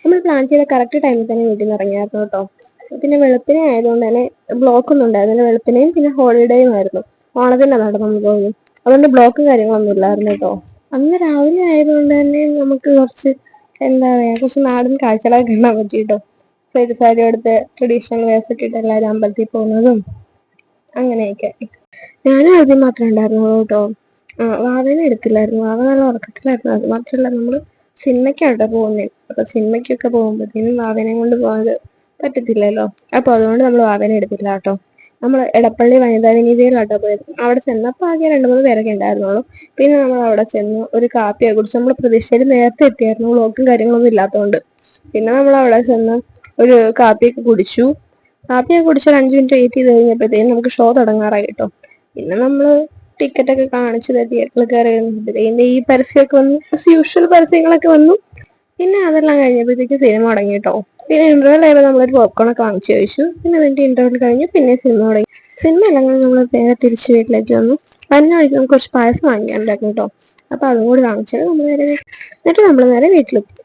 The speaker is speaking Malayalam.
നമ്മൾ പ്ലാൻ ചെയ്ത കറക്റ്റ് ടൈമിൽ തന്നെ വീട്ടിൽ നിന്ന് ഇറങ്ങിയായിരുന്നു കേട്ടോ. പിന്നെ വെളുപ്പിനെ ആയതുകൊണ്ട് തന്നെ ബ്ലോക്ക് ഒന്നും ഉണ്ടായിരുന്നില്ല. വെളുപ്പിനെയും പിന്നെ ഹോളിഡേയും ആയിരുന്നു. ഓണത്തിന്റെ നടന്നു പോയി, അതുകൊണ്ട് ബ്ലോക്കും കാര്യങ്ങളൊന്നും ഇല്ലായിരുന്നു കേട്ടോ. അന്ന് രാവിലെ ആയതുകൊണ്ട് തന്നെ നമുക്ക് കുറച്ച് എന്താ പറയാ, കുറച്ച് നാടൻ കാഴ്ചകളൊക്കെ കാണാൻ പറ്റി കേട്ടോ. സെറ്റ് സാരി എടുത്ത് ട്രഡീഷണൽ വേഴ്സ് ഇട്ടിട്ട് എല്ലാവരും അമ്പലത്തിൽ പോകുന്നതും അങ്ങനെയൊക്കെ. ഞാനും ആദ്യം മാത്രമേ ഉണ്ടായിരുന്നുള്ളൂ കേട്ടോ. വാവേനെ എടുത്തില്ലായിരുന്നു. വാവ നല്ല ഉറക്കത്തിലായിരുന്നു. അത് മാത്രമല്ല, നമ്മള് സിനിമയ്ക്കാട്ടോ പോകുന്നത്. അപ്പൊ സിനിമയ്ക്കൊക്കെ പോകുമ്പോഴത്തേനും വാവേനെ കൊണ്ട് പോകാൻ പറ്റത്തില്ലല്ലോ. അപ്പൊ അതുകൊണ്ട് നമ്മൾ വാവേനെ എടുത്തില്ല കേട്ടോ. നമ്മൾ എടപ്പള്ളി വനിതാ വിനീതയിലാട്ടോ പോയത്. അവിടെ ചെന്നപ്പോൾ ആകെ 2-3 പേരൊക്കെ ഉണ്ടായിരുന്നുള്ളൂ. പിന്നെ നമ്മൾ അവിടെ ചെന്ന് ഒരു കാപ്പിയൊക്കെ കുടിച്ച്, നമ്മൾ പ്രതീക്ഷയിൽ നേരത്തെ എത്തിയായിരുന്നു, ബ്ലോക്കും കാര്യങ്ങളൊന്നും ഇല്ലാത്തതുകൊണ്ട്. പിന്നെ നമ്മൾ അവിടെ ചെന്ന് ഒരു കാപ്പിയൊക്കെ കുടിച്ചു. കാപ്പിയൊക്കെ കുടിച്ച് ഒരു 5 മിനിറ്റ് വെയിറ്റ് ചെയ്ത് കഴിഞ്ഞപ്പോഴത്തേക്കും നമുക്ക് ഷോ തുടങ്ങാറായി കേട്ടോ. പിന്നെ നമ്മള് ടിക്കറ്റൊക്കെ കാണിച്ചു തിയേറ്ററിൽ കയറി കഴിഞ്ഞപ്പോഴത്തേക്കും ഈ പരസ്യമൊക്കെ വന്നു, യൂഷ്വൽ പരസ്യങ്ങളൊക്കെ വന്നു. പിന്നെ അതെല്ലാം കഴിഞ്ഞപ്പോഴത്തേക്ക് സിനിമ തുടങ്ങി കേട്ടോ. പിന്നെ ഇന്റർവെൽ ആയപ്പോൾ നമ്മളൊരു പോപ്കോണൊക്കെ വാങ്ങിച്ചു കഴിച്ചു. പിന്നെ അതിന്റെ ഇന്റർവെൽ കഴിഞ്ഞു, പിന്നെ സിനിമ തുടങ്ങി. സിനിമ എല്ലാം കൂടി നമ്മൾ നേരെ തിരിച്ച് വീട്ടിലേക്ക് വന്നു. അതിന് വഴിക്ക് നമുക്ക് കുറച്ച് പായസം വാങ്ങിക്കാനുണ്ടായിരുന്നു കേട്ടോ. അപ്പൊ അതും കൂടി വാങ്ങിച്ചത് നമ്മൾ നേരെ എന്നിട്ട് നമ്മൾ നേരെ വീട്ടിലെത്തി.